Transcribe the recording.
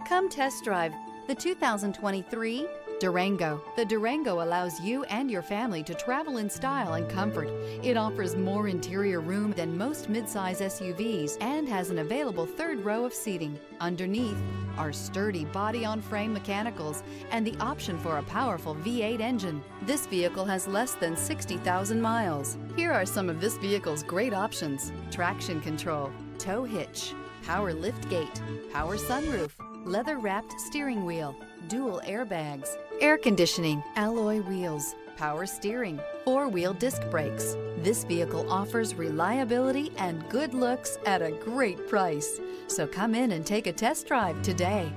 Come test drive the 2023 Durango. The Durango allows you and your family to travel in style and comfort. It offers more interior room than most midsize SUVs and has an available third row of seating. Underneath are sturdy body-on-frame mechanicals and the option for a powerful V8 engine. This vehicle has less than 60,000 miles. Here are some of this vehicle's great options: traction control, tow hitch, power lift gate, power sunroof, leather-wrapped steering wheel, dual airbags, air conditioning, alloy wheels, power steering, four-wheel disc brakes. This vehicle offers reliability and good looks at a great price. So come in and take a test drive today.